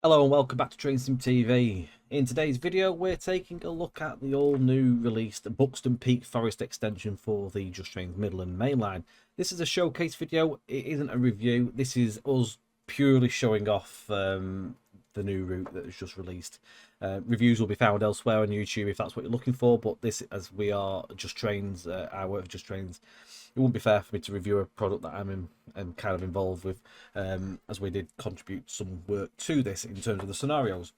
Hello and welcome back to Train Sim TV. In today's video we're taking a look at the all new released Buxton Peak Forest extension for the Just Trains Midland mainline. This is a showcase video, it isn't a review, this is us purely showing off the new route that is just released. Reviews will be found elsewhere on YouTube if that's what you're looking for, but this, as we are Just Trains, I work for Just Trains, it wouldn't be fair for me to review a product that I'm kind of involved with, as we did contribute some work to this in terms of the scenarios.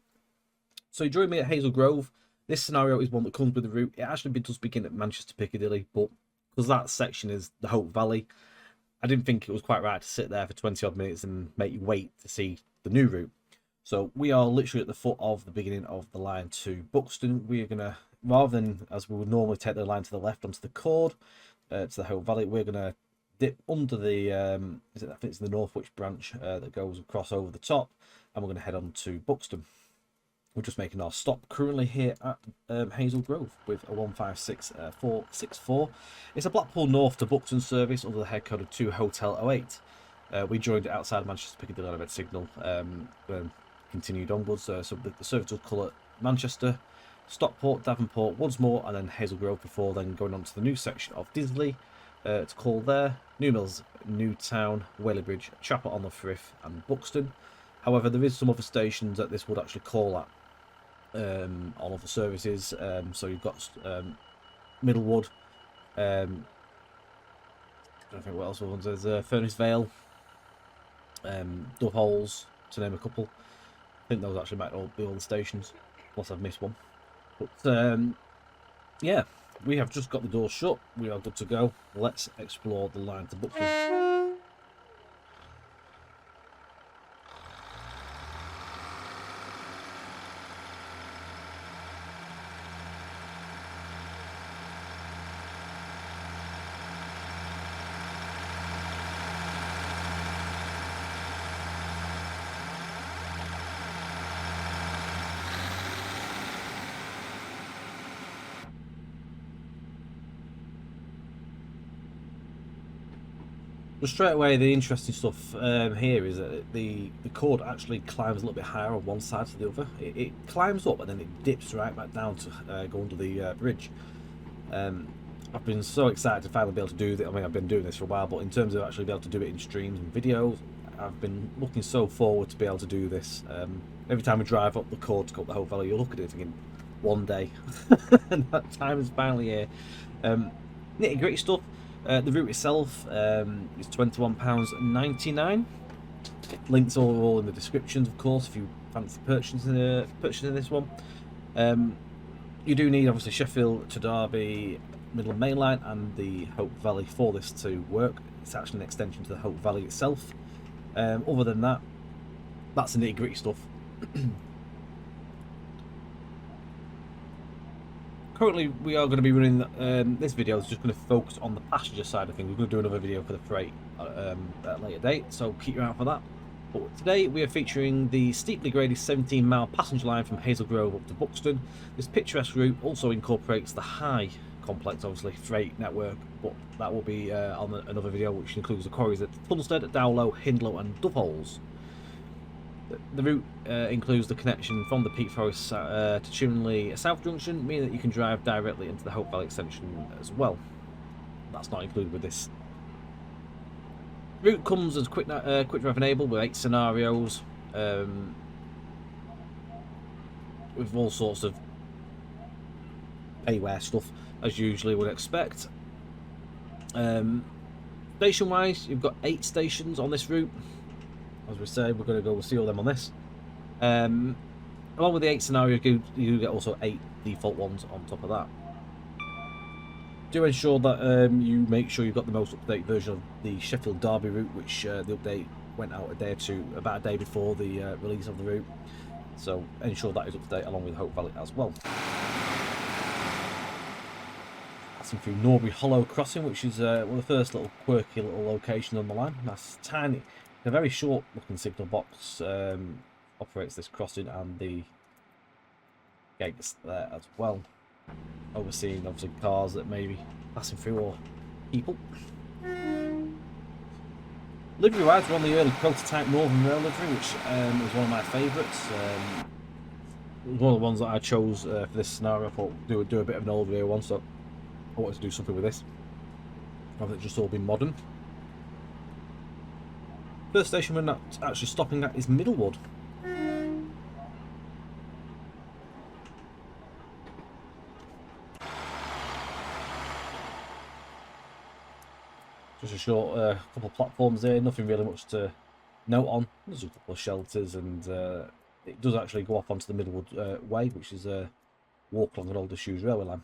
So you join me at Hazel Grove. This scenario is one that comes with the route. It actually does begin at Manchester Piccadilly, but because that section is the Hope Valley, I didn't think it was quite right to sit there for 20 odd minutes and make you wait to see the new route. So we are literally at the foot of the beginning of the line to Buxton. We are going to, rather than as we would normally take the line to the left onto the Cord, to the Hope Valley, we're going to dip under the, I think it's the Northwich branch that goes across over the top, and we're going to head on to Buxton. We're just making our stop currently here at Hazel Grove with a 156464. It's a Blackpool North to Buxton service under the head code of 2 Hotel 08. We joined it outside Manchester Piccadilly on a red signal, continued onwards. So the service will call it Manchester, Stockport, Davenport, Woodsmore, and then Hazel Grove before then going on to the new section of Disley to call there, New Mills, Newtown, Whaley-Bridge, Chapel-en-le-Frith, and Buxton. However, there is some other stations that this would actually call at on other services. So you've got Middlewood, I don't think what else ones there's Furnace Vale, Dove Holes, to name a couple. I think those actually might all be all the stations, unless I've missed one. But yeah, we have just got the door shut. We are good to go. Let's explore the line to Buxton. But straight away, the interesting stuff here is that the cord actually climbs a little bit higher on one side to the other. It climbs up and then it dips right back down to go under the bridge. I've been so excited to finally be able to do this. I mean, I've been doing this for a while, but in terms of actually be able to do it in streams and videos, I've been looking so forward to be able to do this. Every time we drive up the cord to go up the Hope Valley, you look at it thinking, one day, and that time is finally here. Nitty gritty stuff. The route itself is £21.99. Links are all in the descriptions, of course, if you fancy purchasing this one. You do need, obviously, Sheffield to Derby, Midland Mainline, and the Hope Valley for this to work. It's actually an extension to the Hope Valley itself. Other than that, that's the nitty gritty stuff. Currently, we are going to be running this video is just going to focus on the passenger side of things. We're going to do another video for the freight at a later date, so keep your eye out for that. But today we are featuring the steeply graded 17-mile passenger line from Hazel Grove up to Buxton. This picturesque route also incorporates the high complex, obviously, freight network, but that will be on another video, which includes the quarries at Tunstead, Dowlow, Hindlow, and Doveholes. The route includes the connection from the Peak Forest to Chimney South Junction, meaning that you can drive directly into the Hope Valley extension as well. That's not included with this. Route comes as quick drive enabled with 8 scenarios, with all sorts of payware stuff, as you usually would expect. Station wise, you've got 8 stations on this route. As we said, we're going to go see all them on this. Along with the 8 scenarios, you get also 8 default ones on top of that. Do ensure that you make sure you've got the most up-to-date version of the Sheffield Derby route, which the update went out about a day before the release of the route. So ensure that is up to date along with Hope Valley as well. Passing through Norbury Hollow Crossing, which is one of the first little quirky little locations on the line. That's tiny. A very short looking signal box operates this crossing, and the gates there as well, overseeing obviously cars that may be passing through or people. Livery wise, we're on the early prototype Northern Rail livery, which was one of my favourites. It was one of the ones that I chose for this scenario. I thought do a bit of an older one, so I wanted to do something with this, rather than just all be modern. First station we're not actually stopping at is Middlewood. Just a short couple of platforms there, nothing really much to note on. There's a couple of shelters, and it does actually go off onto the Middlewood Way, which is a walk along an old disused railway line.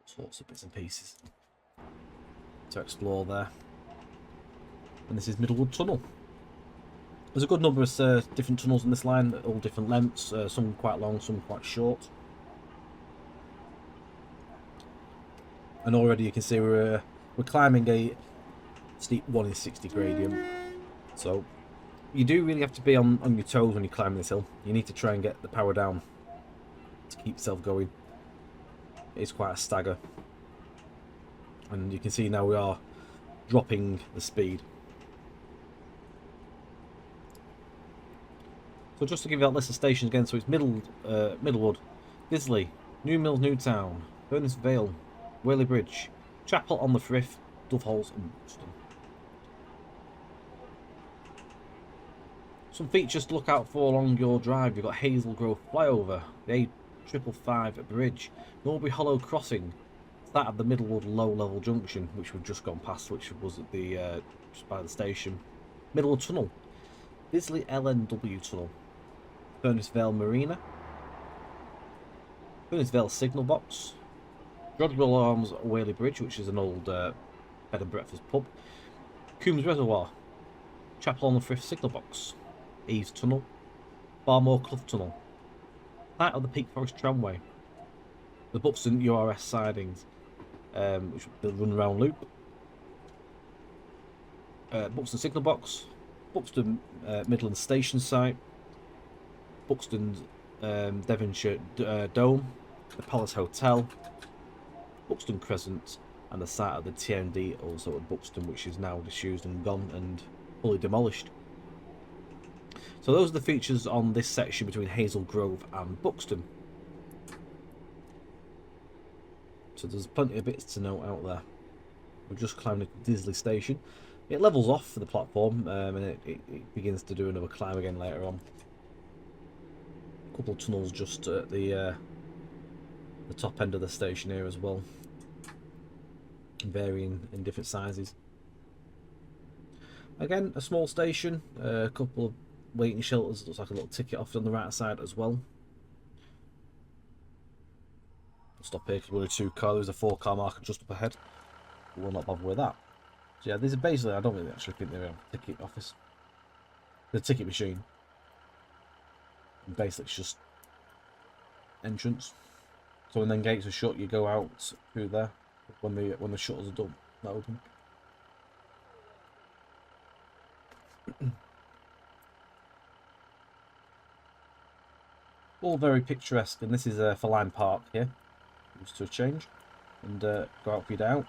Sorts of bits and pieces to explore there. And this is Middlewood Tunnel. There's a good number of different tunnels in this line, all different lengths, some quite long, some quite short. And already you can see we're climbing a steep 1 in 60 gradient. So you do really have to be on your toes when you climb this hill. You need to try and get the power down to keep yourself going. It's quite a stagger. And you can see now we are dropping the speed. So just to give you that list of stations again, so it's Middlewood, Disley, New Mills, Newtown, Furness Vale, Whaley Bridge, Chapel-en-le-Frith, Doveholes and Buxton. Some features to look out for along your drive. You've got Hazel Grove flyover, the A555 bridge, Norbury Hollow crossing, that of the Middlewood low-level junction, which we've just gone past, which was at the just by the station. Middlewood Tunnel, Disley LNW Tunnel, Furness Vale Marina, Furness Vale Signal Box, Rodwell Arms Whaley Bridge, which is an old bed and breakfast pub, Coombs Reservoir, Chapel-en-le-Frith Signal Box, Eves Tunnel, Barmore Clough Tunnel, site of the Peak Forest Tramway, the Buxton URS sidings, which will run around loop, Buxton Signal Box, Buxton Midland Station site, Buxton Devonshire Dome, the Palace Hotel, Buxton Crescent, and the site of the TMD also at Buxton, which is now disused and gone and fully demolished. So those are the features on this section between Hazel Grove and Buxton. So there's plenty of bits to note out there. We're just climbing to Disley Station. It levels off for the platform and it begins to do another climb again later on. A couple of tunnels just at the top end of the station here as well, varying in different sizes. Again, a small station, a couple of waiting shelters, looks like a little ticket off on the right side as well. Stop here because we're a 2-car, there's a 4-car marker just up ahead. We'll not bother with that. So yeah, these are basically, I don't really actually think they're a ticket office. The ticket machine. And basically it's just entrance. So when then gates are shut, you go out through there when the shutters are done. That open. All very picturesque, and this is for Lime Park here. Just to a change, and go out for your day out.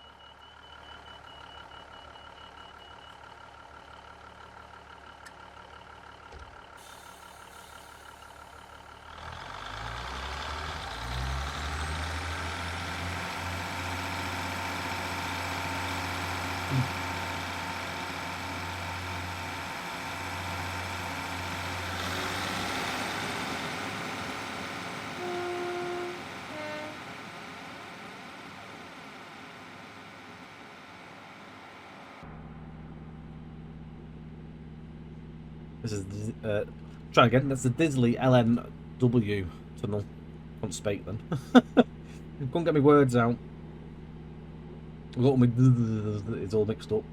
This is try again. That's the Disley LNW tunnel. Can't speak then. Couldn't get my words out. It's all mixed up.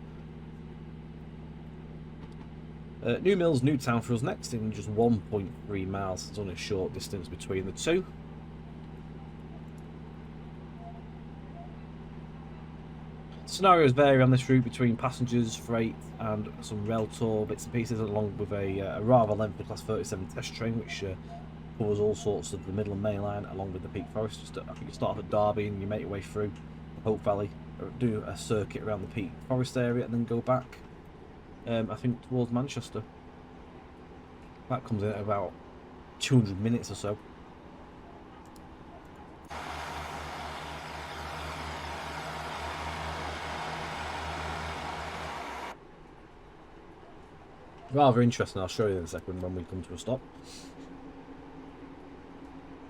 New Mills, Newtown for us next in just 1.3 miles. It's only a short distance between the two. Scenarios vary on this route between passengers, freight and some rail tour bits and pieces, along with a rather lengthy Class 37 test train which covers all sorts of the Midland Main Line along with the Peak Forest. Just, I think you start off at Derby and you make your way through the Hope Valley, do a circuit around the Peak Forest area, and then go back, I think, towards Manchester. That comes in at about 200 minutes or so. Rather interesting, I'll show you in a second when we come to a stop,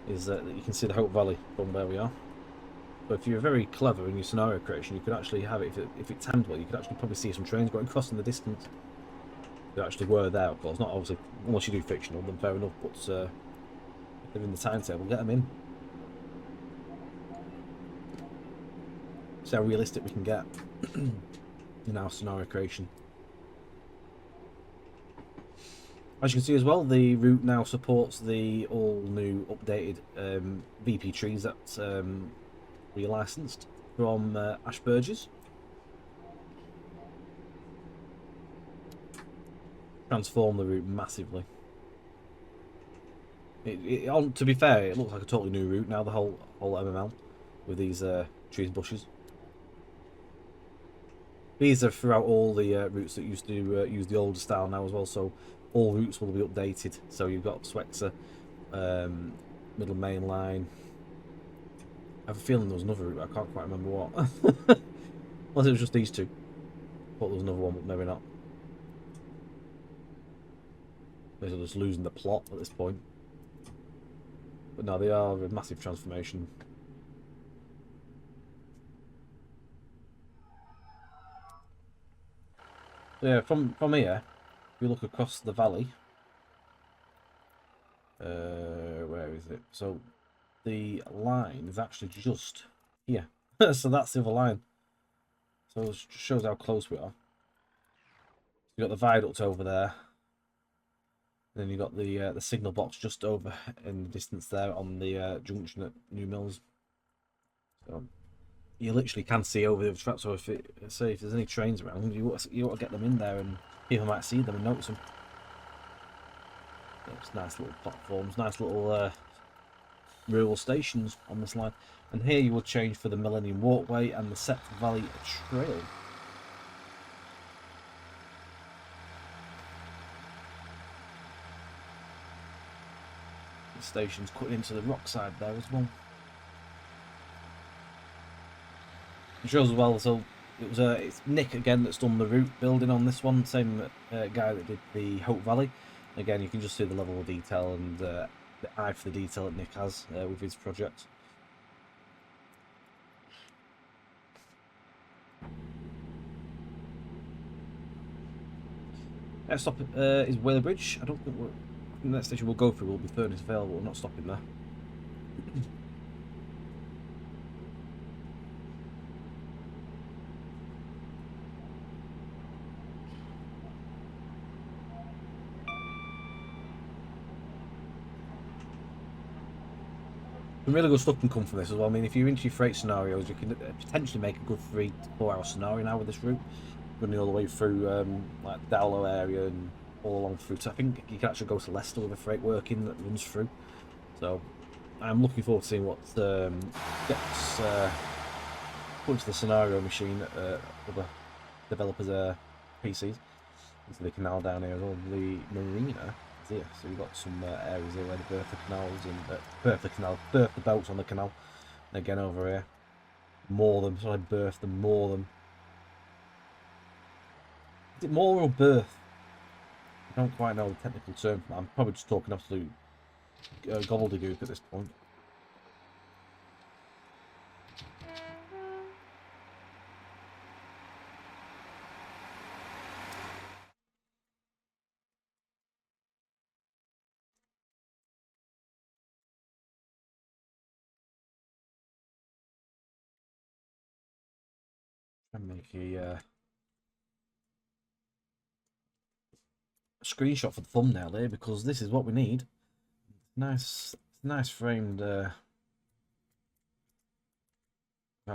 is that you can see the Hope Valley from where we are. But if you're very clever in your scenario creation, you could actually have it, if it timed well, you could actually probably see some trains going across in the distance. They actually were there, of course, not obviously, unless you do fictional, then fair enough, but if they're in the timetable, get them in. See how realistic we can get in our scenario creation. As you can see as well, the route now supports the all-new updated VP trees that we licensed from Ashburgess. Transform the route massively. To be fair, it looks like a totally new route now, the whole MML, with these trees and bushes. These are throughout all the routes that used to use the older style now as well, so all routes will be updated. So you've got Swexer, Midland Main Line. I have a feeling there was another route, I can't quite remember what. Unless it was just these two. I thought there was another one, but maybe not. They're just losing the plot at this point. But no, they are a massive transformation. So yeah, from here, if you look across the valley, where is it? So the line is actually just here. So that's the other line. So it just shows how close we are. You've got the viaduct over there. Then you've got the signal box just over in the distance there on the junction at New Mills. So you literally can see over the other track. So if there's any trains around, you want to get them in there, and people might see them and notice them. It's nice little platforms, nice little rural stations on this line. And here you would change for the Millennium Walkway and the Set Valley Trail. The station's cut into the rock side there as well. It shows as well, so it's Nick again that's done the route building on this one, same guy that did the Hope Valley. Again, you can just see the level of detail and the eye for the detail that Nick has with his project. Next stop is Whaley Bridge. I think the next station we'll go through will be Furnace Vale, but we're not stopping there. Some really good stuff can come from this as well. I mean, if you're into your freight scenarios, you can potentially make a good 3 to 4 hour scenario now with this route, running all the way through like Dowlow area and all along through. So I think you can actually go to Leicester with a freight working that runs through. So I'm looking forward to seeing what gets put into the scenario machine at other developers' PCs. Into the canal down here as well, the marina. Here. So you've got some areas here where they berth the canals and berth the boats on the canal. And again over here, moor them. So I berth them, moor them. Is it moor or berth? I don't quite know the technical term. I'm probably just talking absolute gobbledygook at this point. And make a screenshot for the thumbnail here, because this is what we need. Nice framed. Without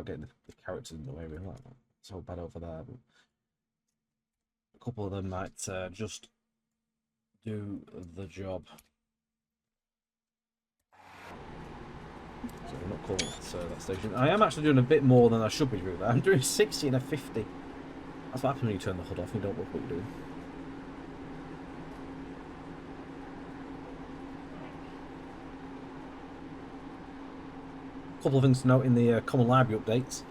getting the characters in the way, really. Like that. So bad over there. But a couple of them might just do the job. call that station. I am actually doing a bit more than I should be doing. I'm doing 60 and a 50. That's what happens when you turn the hood off and you don't look what you're doing. A couple of things to note in the common library updates.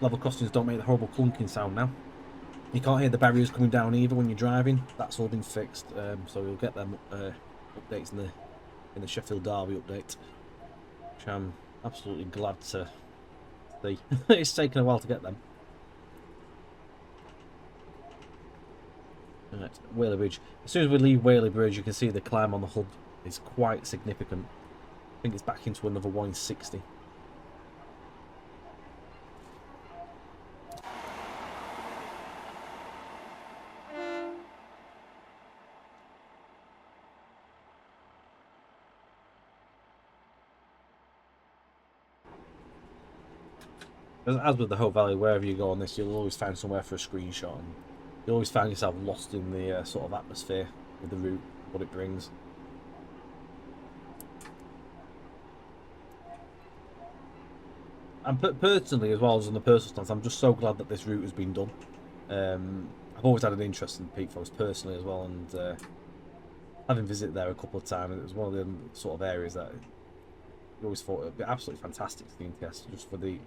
Level crossings don't make the horrible clunking sound now. You can't hear the barriers coming down either when you're driving. That's all been fixed, so you'll get them updates in the Sheffield Derby update, which I'm absolutely glad to see. It's taken a while to get them. Right, Whaley Bridge. As soon as we leave Whaley Bridge, you can see the climb on the hood is quite significant. I think it's back into another 160. As with the Hope Valley, wherever you go on this, you'll always find somewhere for a screenshot, and you'll always find yourself lost in the sort of atmosphere with the route, what it brings. And personally, as well as on the personal stance, I'm just so glad that this route has been done. I've always had an interest in Peak Forest personally as well, and having visited there a couple of times, it was one of the sort of areas that I always thought it would be absolutely fantastic to the NTS, just for the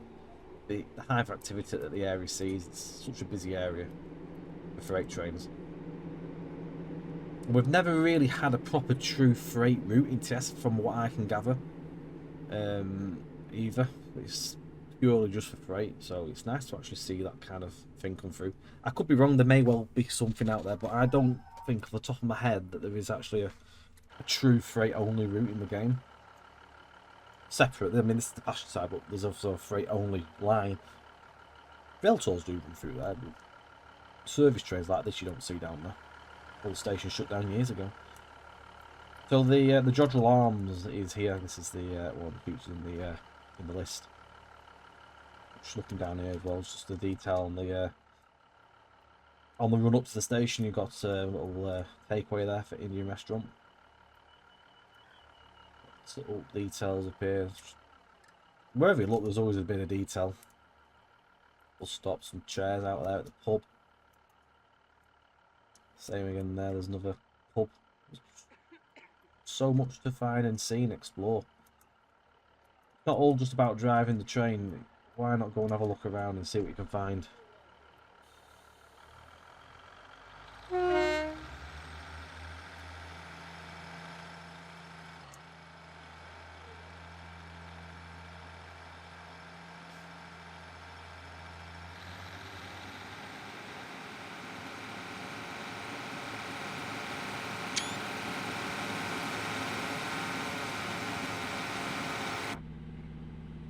hive activity that the area sees. It's such a busy area for freight trains. We've never really had a proper true freight route in TS from what I can gather, either. It's purely just for freight, so it's nice to actually see that kind of thing come through. I could be wrong, there may well be something out there, but I don't think off the top of my head that there is actually a true freight only route in the game. Separate, I mean, this is the passenger side, but there's also a freight only line. Rail tours do run through there, but service trains like this you don't see down there. All the stations shut down years ago. So the Jodrell Arms is here. This is the one that features in the list. Just looking down here as well, just the detail on the run up to the station. You've got a little takeaway there for Indian restaurant. Little details up here. Wherever you look, there's always a bit of detail. Bus stops and chairs out there at the pub. Same again there, there's another pub. So much to find and see and explore. It's not all just about driving the train. Why not go and have a look around and see what you can find?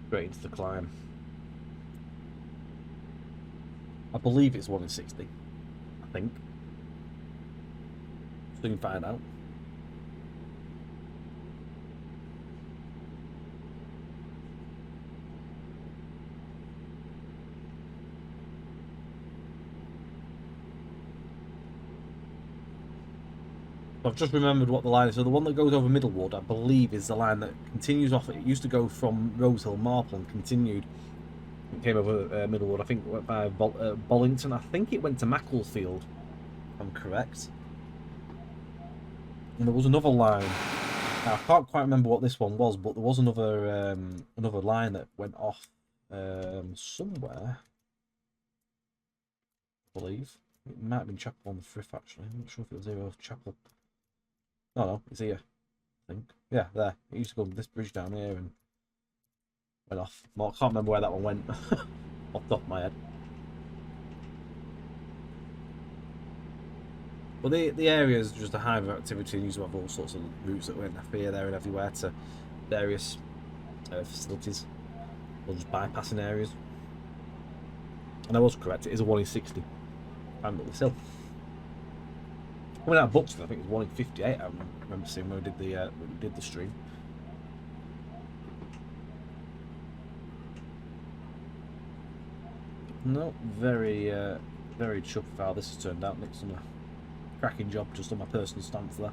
Straight into the climb. I believe it's 1 in 60. I think. Soon find out. I've just remembered what the line is. So the one that goes over Middlewood, I believe, is the line that continues off. It used to go from Rosehill Marple and continued. It came over Middlewood. I think it went by Bollington. I think it went to Macclesfield, if I'm correct. And there was another line. Now, I can't quite remember what this one was, but there was another line that went off somewhere. I believe it might have been Chapel-en-le-Frith, actually. I'm not sure if it was here or Chapel. No, it's here, I think. Yeah, there. It used to go this bridge down here and went off. Well, I can't remember where that one went off the top of my head. But the area is just a hive of activity, and you have all sorts of routes that went here, there, and everywhere to various facilities, or just bypassing areas. And I was correct, it is a 1 in 60. I'm up this hill. Coming out of Buxton, I think it was 1 in 58. I remember seeing when we did the stream. No, very chuffed with how this has turned out. Nick's done a cracking job, just on my personal stance there.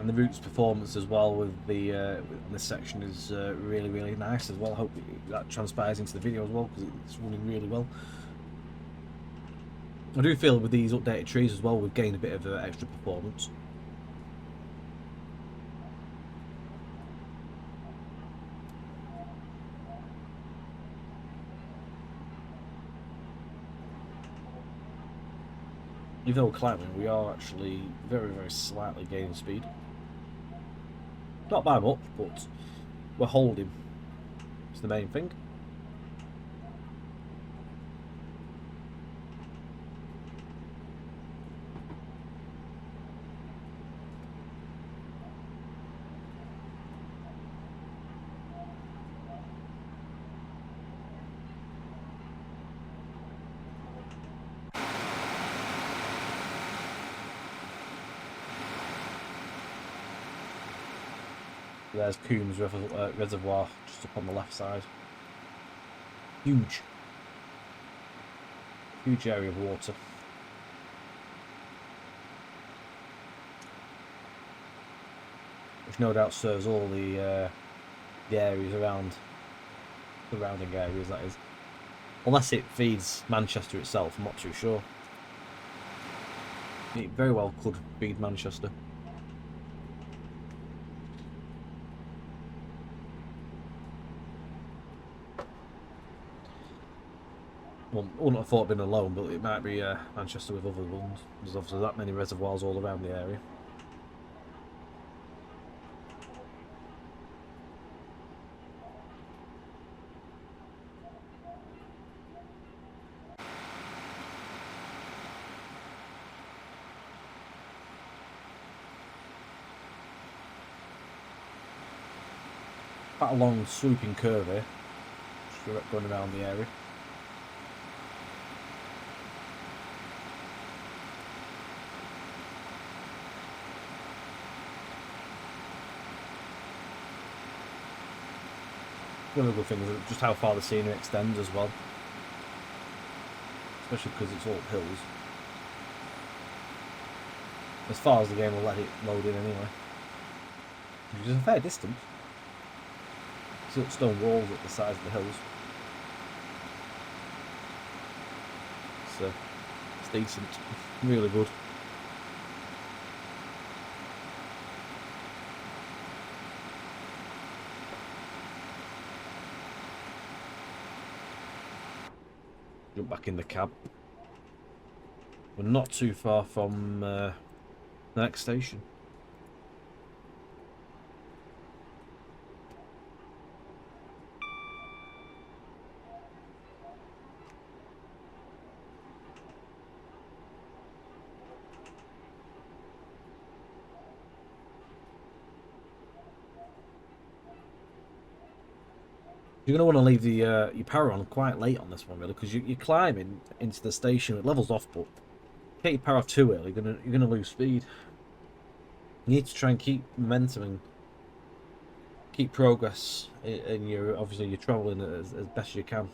And the routes performance as well with the this section is really nice as well. I hope that transpires into the video as well, because it's running really well. I do feel with these updated trees as well, we've gained a bit of extra performance. Even though we're climbing, we are actually very slightly gaining speed. Not by much, but we're holding. It's the main thing. There's Coombs Reservoir just up on the left side. Huge area of water. Which no doubt serves all the areas around, surrounding areas, that is. Unless it feeds Manchester itself, I'm not too sure. It very well could feed Manchester. Well, I wouldn't have thought it'd been alone, but it might be Manchester with other ones. There's obviously that many reservoirs all around the area. Quite a long swooping curve here, just going around the area. One of the good things is just how far the scenery extends as well, especially because it's all hills. As far as the game will let it load in anyway, which is a fair distance. Siltstone walls at the sides of the hills, so it's decent, really good. Jump back in the cab. We're not too far from the next station. You're going to want to leave the your power on quite late on this one, really, because you're climbing into the station. It levels off, but get your power off too early, you're gonna lose speed. You need to try and keep momentum and keep progress in your, obviously you're travelling as best you can.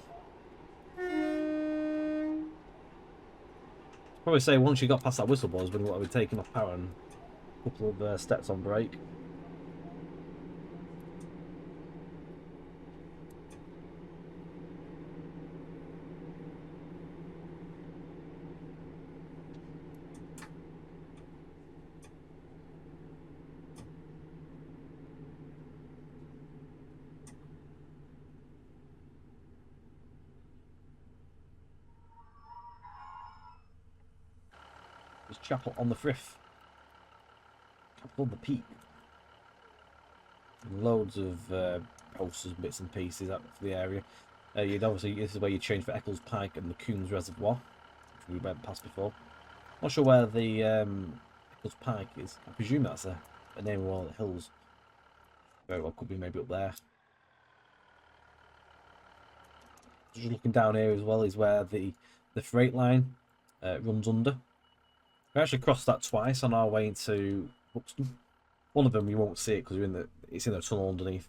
Probably say once you got past that whistle buzz, when you want to be taking off power and a couple of steps on brake. There's Chapel-en-le-Frith, Chapel-en-le-Peak. Loads of posters, bits and pieces out for the area. You'd obviously, this is where you change for Eccles Pike and the Coombs Reservoir, which we went past before. Not sure where the Eccles Pike is. I presume that's a name of one of the hills. Very well could be maybe up there. Just looking down here as well is where the freight line runs under. We actually crossed that twice on our way into Buxton. One of them you won't see it because it's in the tunnel underneath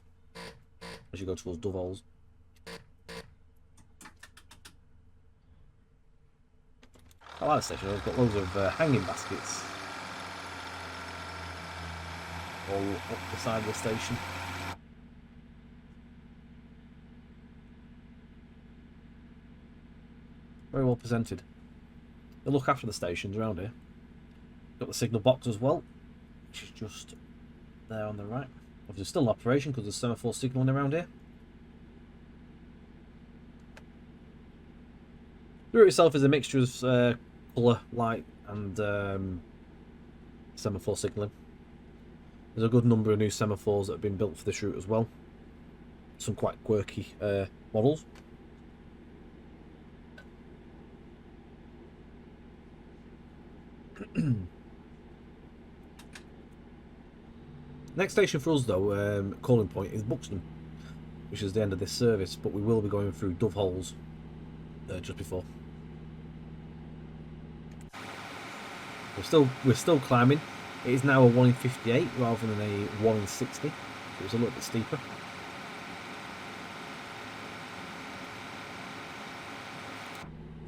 as you go towards Doveholes. I like the station. We've got loads of hanging baskets. all up the side of the station. Very well presented. They look after the stations around here. Got the signal box as well, which is just there on the right. Obviously still in operation because there's semaphore signalling around here. The route itself is a mixture of colour, light and semaphore signalling. There's a good number of new semaphores that have been built for this route as well. Some quite quirky models. Next station for us though, calling point, is Buxton, which is the end of this service, but we will be going through Dove Holes just before. We're still climbing. It is now a 1 in 58 rather than a 1 in 60. It was a little bit steeper.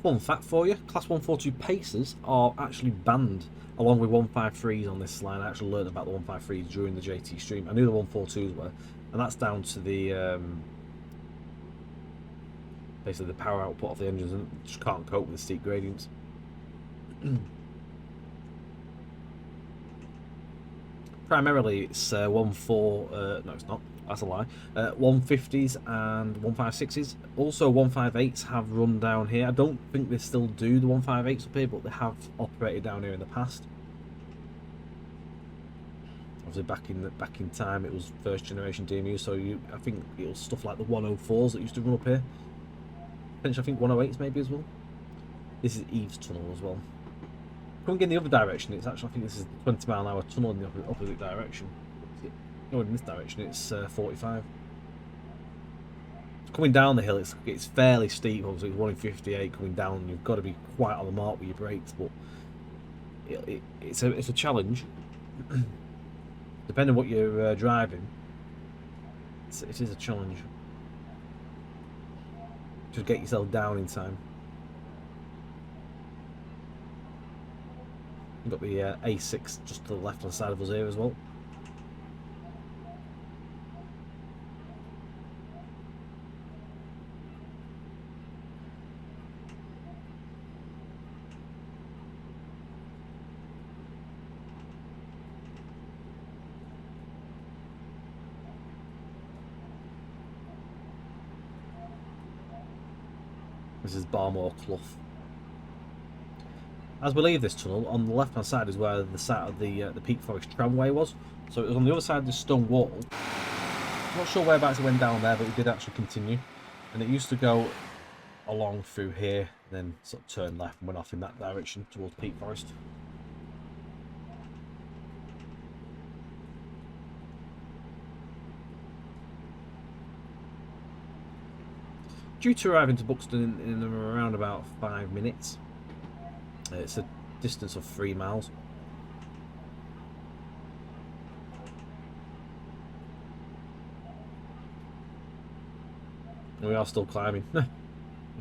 Fun fact for you, Class 142 Pacers are actually banned along with 153s on this line. I actually learned about the 153s during the JT stream. I knew the 142s were, and that's down to the basically the power output of the engines, and just can't cope with the steep gradients. Primarily it's no it's not, that's a lie, 150s and 156s. Also 158s have run down here. I don't think they still do the 158s up here, but they have operated down here in the past. Obviously back in time it was first generation DMU, so I think it was stuff like the 104s that used to run up here. Potentially I think 108s maybe as well. This is Eve's tunnel as well. Going in the other direction, it's actually, I think this is 20-mile-an-hour tunnel in the opposite direction. Going in this direction, it's 45. Coming down the hill, it's fairly steep. Obviously, it's 1 in 58 coming down. You've got to be quite on the mark with your brakes, but it's a challenge. Depending on what you're driving, it is a challenge. Just get yourself down in time. We've got the A6 just to the left hand side of us here as well. This is Barmore Clough. As we leave this tunnel, on the left hand side is where the site of the Peak Forest tramway was. So it was on the other side of this stone wall. I'm not sure whereabouts it went down there, but it did actually continue. And it used to go along through here, then sort of turned left and went off in that direction towards Peak Forest. Due to arrive into Buxton in around about 5 minutes. It's a distance of 3 miles. And we are still climbing. It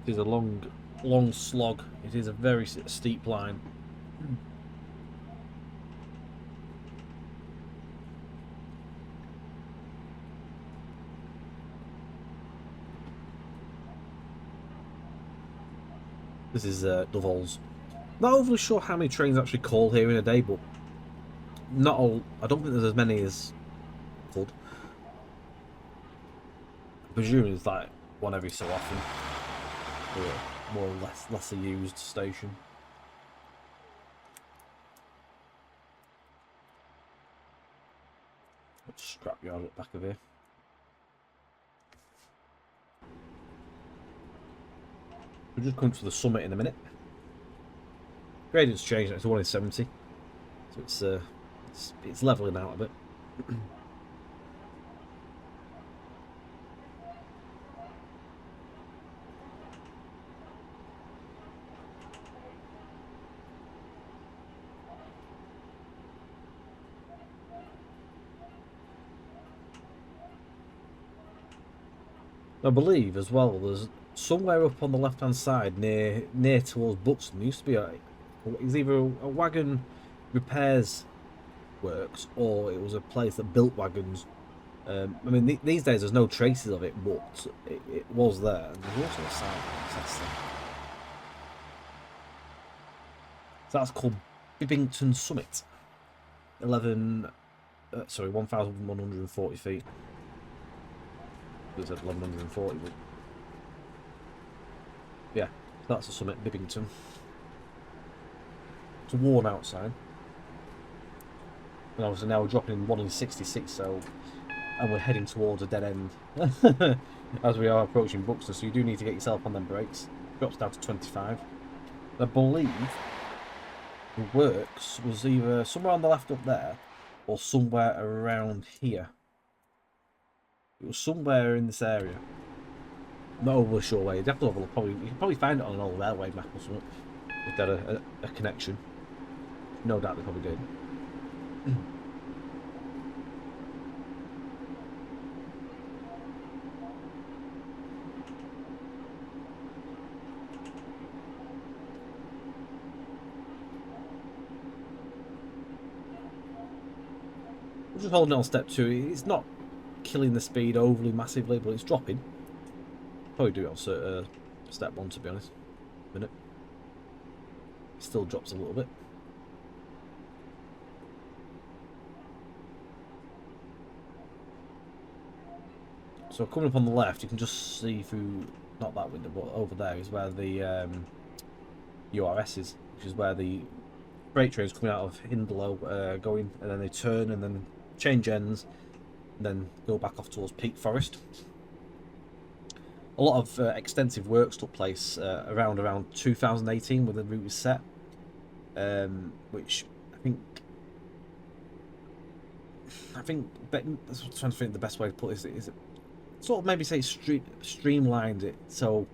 is a long slog. It is a very steep line. This is Dove Holes. Not overly sure how many trains actually call here in a day, but not all. I don't think there's as many as could. I presume it's like one every so often, or more or lesser used station. Scrapyard at the back of here. We're just coming to the summit in a minute. Gradient's changed, it's 1 in 70, so it's leveling out a bit. I believe as well there's somewhere up on the left hand side near towards Buxton there used to be it's either a wagon repairs works, or it was a place that built wagons. I mean, these days there's no traces of it, but it was there. And there's also a sign that says so that's called Bibbington Summit. 1,140 feet. It said 1,140, but yeah, that's the summit, Bibbington. It's a worn out sign. And obviously now we're dropping 1 in 66, so, and we're heading towards a dead end as we are approaching Buxton, so you do need to get yourself on them brakes. Drops down to 25. I believe the works was either somewhere on the left up there or somewhere around here. It was somewhere in this area. I'm not overly sure where. You'd have to have a look. You can probably find it on an old railway map or something if they had a connection. No doubt they probably did. We're just holding on step 2. It's not killing the speed overly massively, but it's dropping. Probably do it on step 1, to be honest. Minute. It still drops a little bit. So coming up on the left, you can just see through, not that window, but over there is where the URS is, which is where the freight trains coming out of Hindlow going, and then they turn and then change ends, and then go back off towards Peak Forest. A lot of extensive works took place around 2018 when the route was set, which I think that's what I'm trying to think the best way to put this is it sort of maybe say streamlined it, so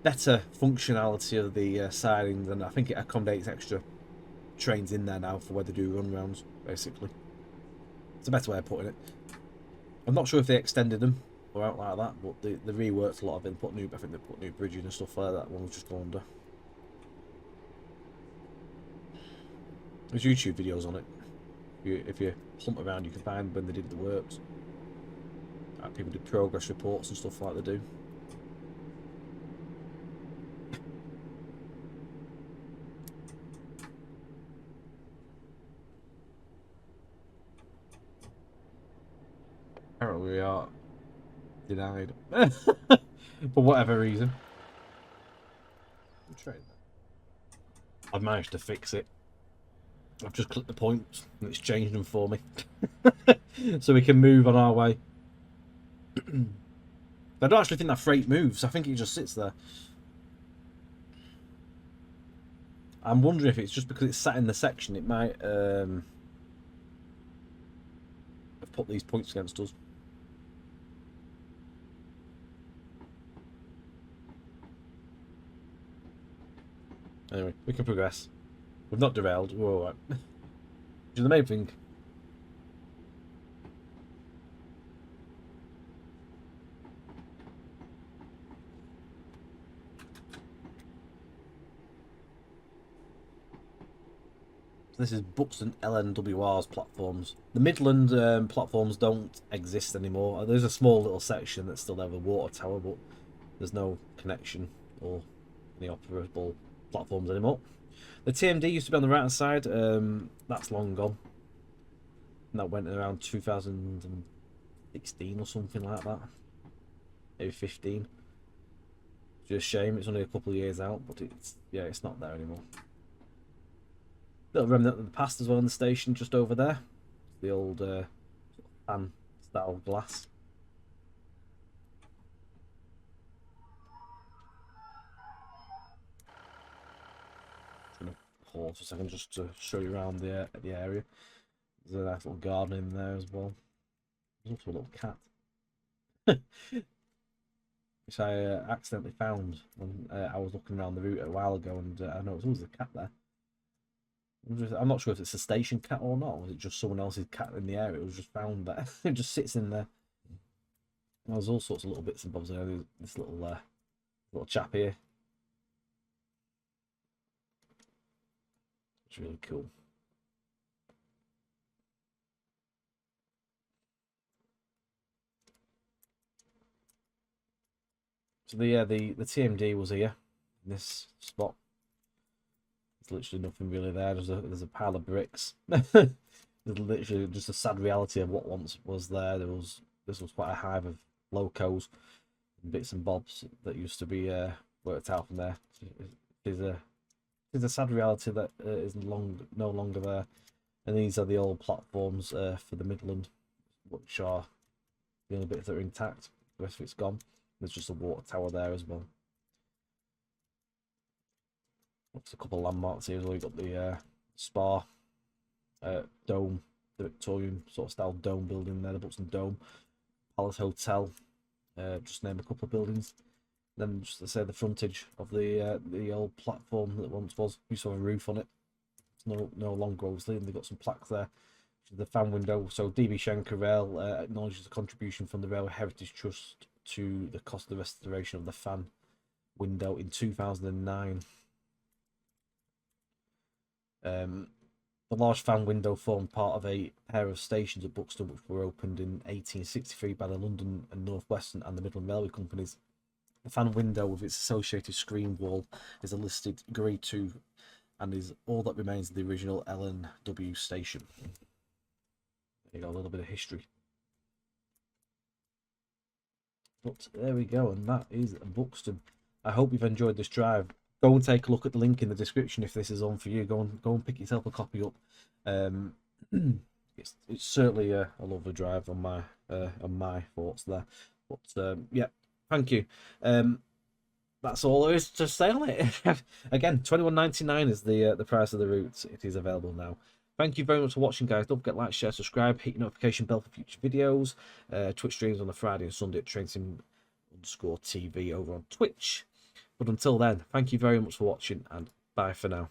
better functionality of the sidings, and I think it accommodates extra trains in there now for where they do run rounds, basically. It's a better way of putting it. I'm not sure if they extended them or out like that, but they reworked a lot of it and I think they put new bridges and stuff like that. One was just gone under. There's YouTube videos on it. If you hunt around, you can find when they did the works. Like people did progress reports and stuff like they do. Apparently we are denied for whatever reason. I've managed to fix it. I've just clicked the points and it's changed them for me. So we can move on our way. I don't actually think that freight moves. I think it just sits there. I'm wondering if it's just because it's sat in the section, it might have put these points against us. Anyway, we can progress. We've not derailed. We're alright. Which is the main thing. So this is Buxton LNWR's platforms. The Midland platforms don't exist anymore. There's a small little section that's still there with a water tower, but there's no connection or any operable platforms anymore. The TMD used to be on the right hand side. That's long gone. And that went around 2016 or something like that. Maybe 15. It's just a shame. It's only a couple of years out, but it's not there anymore. Little remnant of the past as well in the station, just over there. The old fan style glass. Pause for a second just to show you around the area. There's a nice little garden in there as well. There's also a little cat, which I accidentally found when I was looking around the route a while ago, and I noticed there was a cat there. I'm not sure if it's a station cat or not. Or was it just someone else's cat in the area? It was just found there. It just sits in there. There's all sorts of little bits and bobs there. There's this little chap here. It's really cool. So the TMD was here in this spot. There's literally nothing really there. There's a pile of bricks. There's literally just a sad reality of what once was there. This was quite a hive of locos and bits and bobs that used to be worked out from there. It's a sad reality that is no longer there. And these are the old platforms for the Midland, which are the only bits that are intact. The rest of it's gone. There's just a water tower there as well. There's a couple of landmarks here as well. You've got the Spa Dome, the Victorian sort of style dome building there, the Buxton Dome, Palace Hotel, just name a couple of buildings. Then just to say the frontage of the old platform that once was, used to have a roof on it. It's no longer obviously, and they've got some plaques there. The fan window. So DB Schenker Rail acknowledges the contribution from the Rail Heritage Trust to the cost of the restoration of the fan window in 2009. The large fan window formed part of a pair of stations at Buxton which were opened in 1863 by the London and North Western and the Midland Railway Companies. The fan window with its associated screen wall is a listed Grade 2 and is all that remains of the original L&W station. There you go, a little bit of history. But there we go, and that is Buxton. I hope you've enjoyed this drive. Go and take a look at the link in the description if this is on for you. Go and pick yourself a copy up. It's certainly a lovely drive on my thoughts there. But yeah, thank you. That's all there is to say on it. Again, $21.99 is the price of the route. It is available now. Thank you very much for watching, guys. Don't forget to like, share, subscribe, hit your notification bell for future videos. Twitch streams on the Friday and Sunday at TrainSim_TV over on Twitch. But until then, thank you very much for watching, and bye for now.